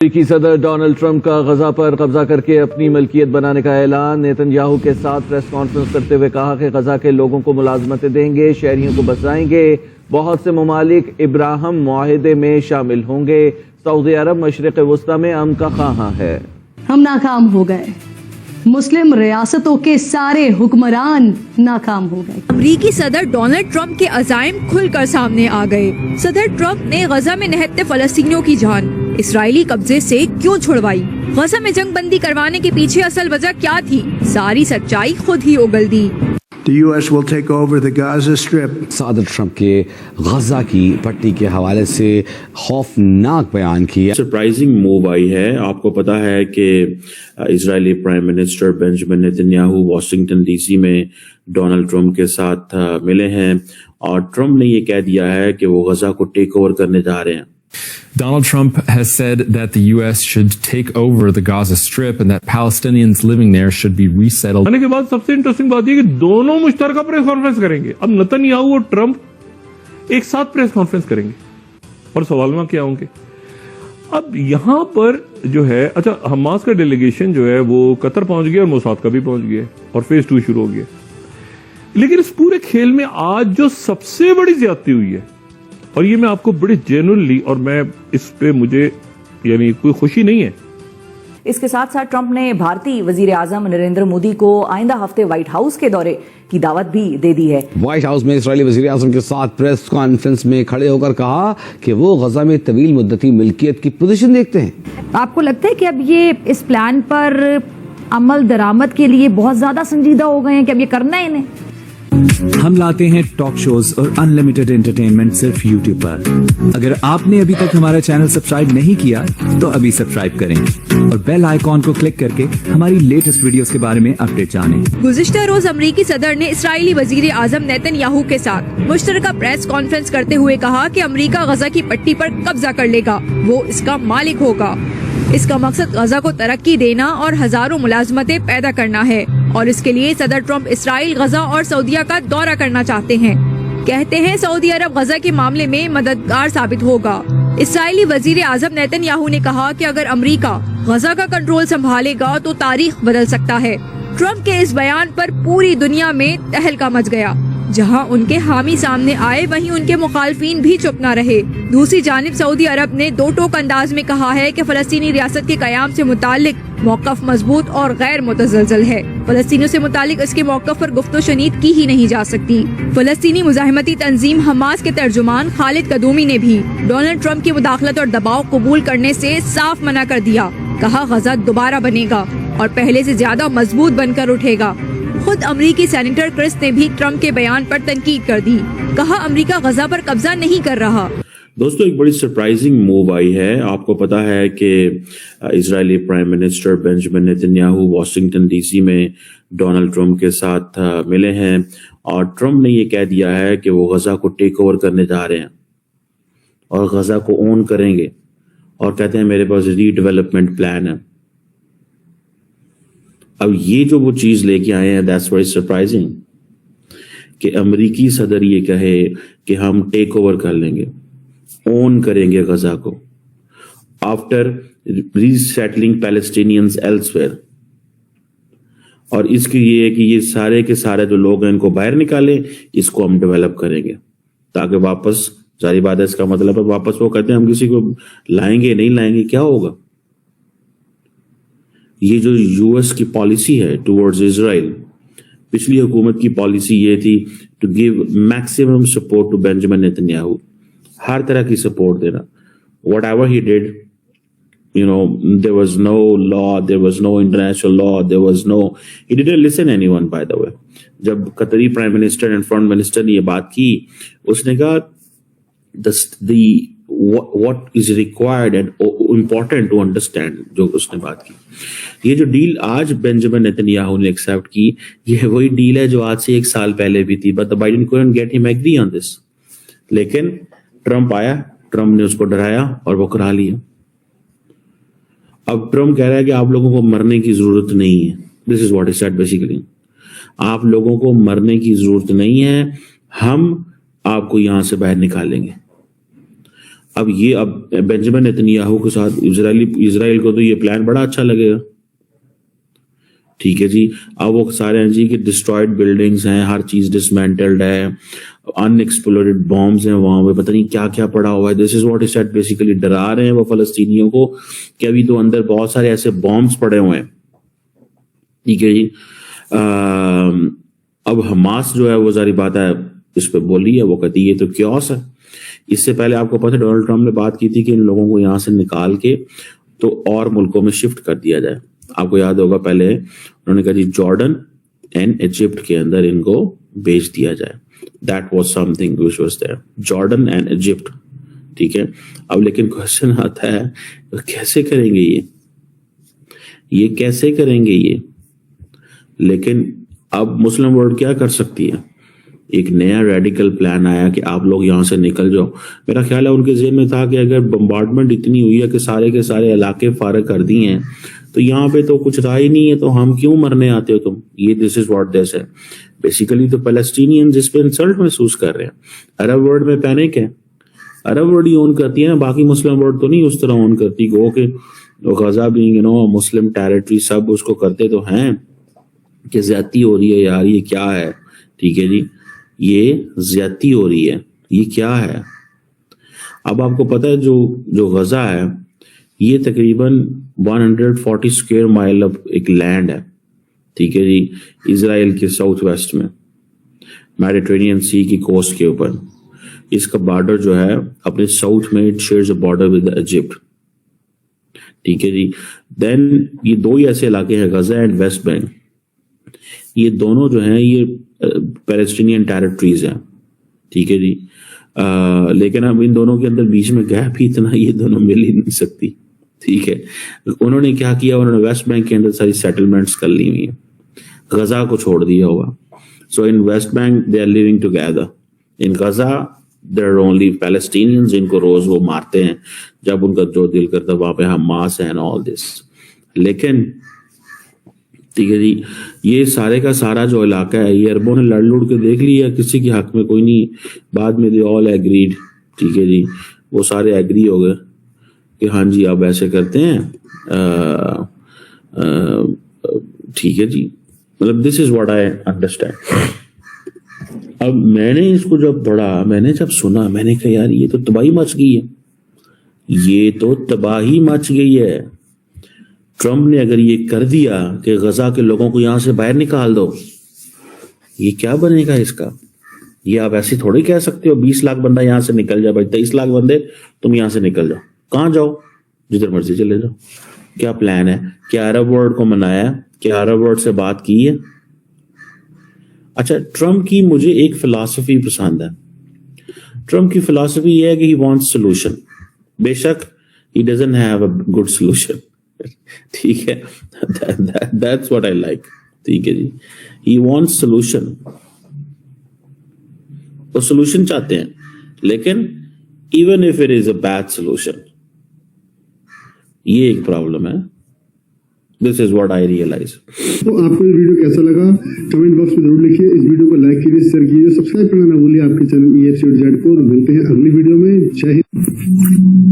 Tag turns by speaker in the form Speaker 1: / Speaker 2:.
Speaker 1: अमेरिकी सदर Donald Trump का गजा पर कब्जा करके अपनी मलकियत बनाने का ऐलान। नेतन्याहू के साथ प्रेस कॉन्फ्रेंस करते हुए कहा कि गजा के लोगों को मुलाजमतें देंगे, शहरियों को बसाएंगे। बहुत से ममालिक इब्राहिम मुआहिदे में शामिल होंगे। सऊदी अरब मशरिक वस्ता में अमन का ख़्वाहां है।
Speaker 2: हम नाकाम हो गए, मुस्लिम रियासतों के सारे हुक्मरान नाकाम हो गए।
Speaker 3: अमेरिकी सदर डोनाल्ड ट्रंप के अज़ाइम खुलकर सामने आ गए। सदर ट्रंप ने गजा में निहत्ते फलस्तीनियों की जान इस्राएली कब्जे से क्यों छुड़वाई? गजा में जंग बंदी करवाने के पीछे असल वजह क्या थी? सारी सच्चाई खुद ही उगल दी।
Speaker 4: The U.S. will take over the Gaza Strip.
Speaker 5: सदर ट्रंप के गजा की पट्टी के हवाले से खौफनाक बयान किया।
Speaker 6: सरप्राइजिंग मूव आई है। आपको पता है कि Israeli prime minister Benjamin Netanyahu Washington DC में डोनाल्ड ट्रंप के साथ मिले हैं और ट्रंप ने ये कह दिया है कि वो गजा को टेक ओवर करने जा रहे हैं।
Speaker 7: Donald Trump has said that the U.S. should take over the Gaza Strip and that Palestinians living there should be resettled.
Speaker 8: आने के बाद सबसे इंटरेस्टिंग बात यह कि दोनों मुश्तरका प्रेस कॉन्फ्रेंस करेंगे। अब नेतन्याहू और ट्रंप एक साथ प्रेस कॉन्फ्रेंस करेंगे और सवाल में क्या होंगे। अब यहां पर जो है, अच्छा, हमास का डेलीगेशन जो है वो कतर पहुंच गया और मोसाद का भी पहुंच गया और फेज 2 शुरू हो गया। लेकिन इस पूरे खेल में आज जो सबसे बड़ी ज्यादती हुई है, और ये मैं आपको बड़े जेन्युइनली, और मैं इस पे मुझे यानी कोई खुशी नहीं है।
Speaker 9: इसके साथ साथ ट्रंप ने भारतीय वजीर आजम नरेंद्र मोदी को आइंदा हफ्ते व्हाइट हाउस के दौरे की दावत भी दे दी है।
Speaker 5: व्हाइट हाउस में इस्राएली वजीर आजम के साथ प्रेस कॉन्फ्रेंस में खड़े होकर कहा कि वो गजा में तवील मुद्दती मिल्कियत की पोजीशन देखते हैं।
Speaker 10: आपको लगता है कि अब ये इस प्लान पर अमल दरामद के लिए बहुत ज्यादा संजीदा हो गए हैं कि अब ये करना है इन्हें?
Speaker 11: हम लाते हैं टॉक शोज और अनलिमिटेड एंटरटेनमेंट सिर्फ YouTube पर। अगर आपने अभी तक हमारा चैनल सब्सक्राइब नहीं किया तो अभी सब्सक्राइब करें और बेल आइकॉन को क्लिक करके हमारी लेटेस्ट वीडियोस के बारे में अपडेट जानें।
Speaker 3: गुज़िश्ता रोज अमेरिकी सदर ने इस्राएली वजीर आजम नेतन्याहू के साथ मुश्तरका प्रेस कॉन्फ्रेंस करते हुए कहा कि अमेरिका गजा की पट्टी पर कब्जा कर लेगा, वो इसका मालिक होगा। इसका मकसद गजा को तरक्की देना और हजारों मुलाजमतें पैदा करना है और इसके लिए सदर ट्रंप इसराइल, गजा और सऊदीया का दौरा करना चाहते हैं। कहते हैं सऊदी अरब गजा के मामले में मददगार साबित होगा। इसराइली वजीर आजम नेतन्याहू ने कहा कि अगर अमेरिका गजा का कंट्रोल संभालेगा तो तारीख बदल सकता है। ट्रंप के इस बयान पर पूरी दुनिया में तहलका मच गया। जहां उनके हामी सामने आए वहीं उनके मुखालफीन भी चुप न रहे। दूसरी जानिब सऊदी अरब ने दो टोक अंदाज में कहा है कि फलस्तीनी रियासत के कयाम से मुतालिक मौकफ मजबूत और गैर मुतज़लज़ल है। फलस्तीनियों से मुतालिक इसके मौकफ पर गुफ्तो शनीद की ही नहीं जा सकती। फलस्तीनी मुजाहिमती तंजीम हमास के तर्जुमान खालिद कदूमी ने भी डोनाल्ड ट्रंप की मुदाखलत और दबाव कबूल करने से साफ मना कर दिया। कहा गजा दोबारा बनेगा और पहले से ज्यादा मजबूत बनकर उठेगा। खुद अमेरिकी सेनेटर क्रिस ने भी ट्रंप के बयान पर तनकीद कर दी। कहा अमेरिका गजा पर कब्जा नहीं कर रहा।
Speaker 6: दोस्तों, एक बड़ी सरप्राइजिंग मूव आई है। आपको पता है कि Israeli prime minister Benjamin Netanyahu Washington DC में डोनाल्ड ट्रंप के साथ मिले हैं और ट्रंप ने ये कह दिया है कि वो गजा को टेक ओवर करने जा रहे हैं और गजा को ओन करेंगे और कहते हैं मेरे पास रीडेवलपमेंट प्लान है। अब ये जो वो चीज लेके आए हैं, दैट्स वेरी सरप्राइजिंग कि अमेरिकी सदर ये कहे कि हम टेक ओवर कर लेंगे, ओन करेंगे गजा को आफ्टर रीसेटलिंग पैलेस्टीनियंस एल्सवेयर। और इसके ये है कि ये सारे के सारे जो लोग हैं इनको बाहर निकालें, इसको हम डेवलप करेंगे ताकि वापस, जारी बात है, इसका मतलब है वापस वो कहते हैं हम किसी को लाएंगे नहीं लाएंगे, क्या होगा? ये जो यूएस की पॉलिसी है टुवर्ड्स इजराइल, पिछली हुकूमत की पॉलिसी ये थी to give maximum support to Benjamin Netanyahu, हर तरह की सपोर्ट देना। Whatever he did, you know, there was no law, there was no international law, there was no, he didn't listen anyone, by the way. जब कतरी prime minister and foreign minister ने ये बात की, उसने कहा what is required and important to understand, जो उसने बात की। ये जो डील आज बेंजामिन नेतन्याहू ने एक्सेप्ट की, ये वही डील है जो आज से 1 साल पहले भी थी, but Biden couldn't get him agree on this। लेकिन ट्रंप आया, ट्रंप ने उसको डराया और वो करा लिया। अब ट्रंप कह रहा है कि आप लोगों को मरने की जरूरत नहीं है। This is what he said basically, आप लोगों को मरने की जरूरत नहीं है, हम आपको यहां से बाहर निकालेंगे। अब बेंजामिन नेतन्याहू के साथ इजराइल को तो ये प्लान बड़ा अच्छा लगेगा, ठीक है जी। अब वो सारे हैं जी कि डिस्ट्रॉयड बिल्डिंग्स हैं, हर चीज डिसमेंटल्ड है, अनएक्सप्लोडेड बॉम्ब्स हैं वहां पे, पता नहीं क्या क्या पड़ा हुआ है। This is what is said, basically डरा रहे हैं वो फलस्तीनियों को कि अभी तो अंदर बहुत सारे ऐसे बॉम्ब्स पड़े हुए हैं, ठीक है जी। अब हमास जो है वो जारी बात है इस पे बोली है, वो कहती है ये तो क्योस है। इससे पहले आपको पता है डोनाल्ड ट्रंप ने बात की थी कि इन लोगों को यहां से निकाल के तो और मुल्कों में शिफ्ट कर दिया जाए। आपको याद होगा पहले उन्होंने कहा जी जॉर्डन एंड इजिप्ट के अंदर इनको भेज दिया जाए। That was something which was there, Jordan and Egypt, ठीक है। अब लेकिन क्वेश्चन आता है तो कैसे करेंगे ये कैसे करेंगे ये? लेकिन अब मुस्लिम वर्ल्ड क्या कर सकती है? एक नया रेडिकल प्लान आया कि आप लोग यहां से निकल जाओ। मेरा ख्याल है उनके ज़हन में था कि अगर बम्बार्डमेंट इतनी हुई है कि सारे के सारे इलाके फारग कर दिए हैं तो यहाँ पे तो कुछ रहा ही नहीं है, तो हम क्यों मरने आते हो तुम? ये दिस इज व्हाट दिस है बेसिकली। तो पैलेस्टीनियंस इस पे इंसल्ट महसूस कर रहे हैं। अरब वर्ल्ड में पैनिक है, अरब वर्ल्ड ही ओन करती है ना, बाकी मुस्लिम वर्ल्ड तो नहीं उस तरह ओन करती। गो के गजा बीइंग मुस्लिम टेरिटरी सब उसको करते तो हैं कि ज्यादती हो रही है यार, ये क्या है, ठीक है जी, ये ज्यादती हो रही है, ये क्या है। अब आपको पता है जो गजा है ये तकरीबन 140 स्क्वायर माइल ऑफ एक लैंड है, ठीक है जी, इजराइल के साउथ वेस्ट में मेडिटेरेनियन सी की कोस्ट के ऊपर। इसका बॉर्डर जो है अपने साउथ में it shares a border with Egypt, ठीक है जी। देन ये दो ही ऐसे इलाके हैं गजा एंड वेस्ट बैंक, ये दोनों जो हैं ये पैलेस्टीनियन टेरिटरीज हैं, ठीक है जी। लेकिन अब इन दोनों के अंदर बीच में गैप ही इतना, ये दोनों मिल ही नहीं सकती, ठीक है। उन्होंने क्या किया, उन्होंने वेस्ट बैंक के अंदर सारी सेटलमेंट्स कर ली हुई है, गजा को छोड़ दिया हुआ। So in West Bank they are living together, in Gaza there are only Palestinians जिनको रोज वो मारते हैं जब उनका जो दिल करता वहां पे हमास है एंड ऑल दिस। लेकिन ठीक है जी, ये सारे का सारा जो इलाका है ये अरबों ने लड़ लुड़ के देख लिया, किसी के हक में कोई नहीं। बाद में दे ऑल एग्रीड, ठीक है जी, वो सारे एग्री हो गए कि हाँ जी अब ऐसे करते हैं, ठीक है जी। मतलब this is what I understand. अब मैंने इसको जब पढ़ा, मैंने जब सुना, मैंने कहा यार ये तो तबाही मच गई है, ये तो तबाही मच गई है। ट्रंप ने अगर ये कर दिया कि गजा के लोगों को यहां से बाहर निकाल दो, ये क्या बनेगा इसका? ये आप ऐसे थोड़ी कह सकते हो 20 लाख बंदा यहां से निकल जाए भाई, 23 लाख बंदे तुम यहां से निकल जाओ, कहां जाओ, जिधर मर्जी चले जाओ। क्या प्लान है? क्या अरब वर्ल्ड को मनाया? क्या अरब वर्ल्ड से बात की है? अच्छा, ट्रंप की मुझे एक फिलॉसफी पसंद है। ट्रंप की फिलॉसफी ये है कि ही वांट्स सॉल्यूशन। बेशक he doesn't have a good solution, ठीक है, दैट्स व्हाट आई लाइक, ठीक है जी। ही वांट्स सॉल्यूशन, वो सॉल्यूशन चाहते हैं, लेकिन even if it is a bad solution, ये एक प्रॉब्लम है। This is what I realise.
Speaker 12: तो आपको ये वीडियो कैसा लगा कमेंट बॉक्स में जरूर लिखिए। इस वीडियो को लाइक कीजिए, शेयर कीजिए, सब्सक्राइब करना ना भूलिए आपके चैनल EFCZ को। मिलते हैं अगली वीडियो में। जय हिंद।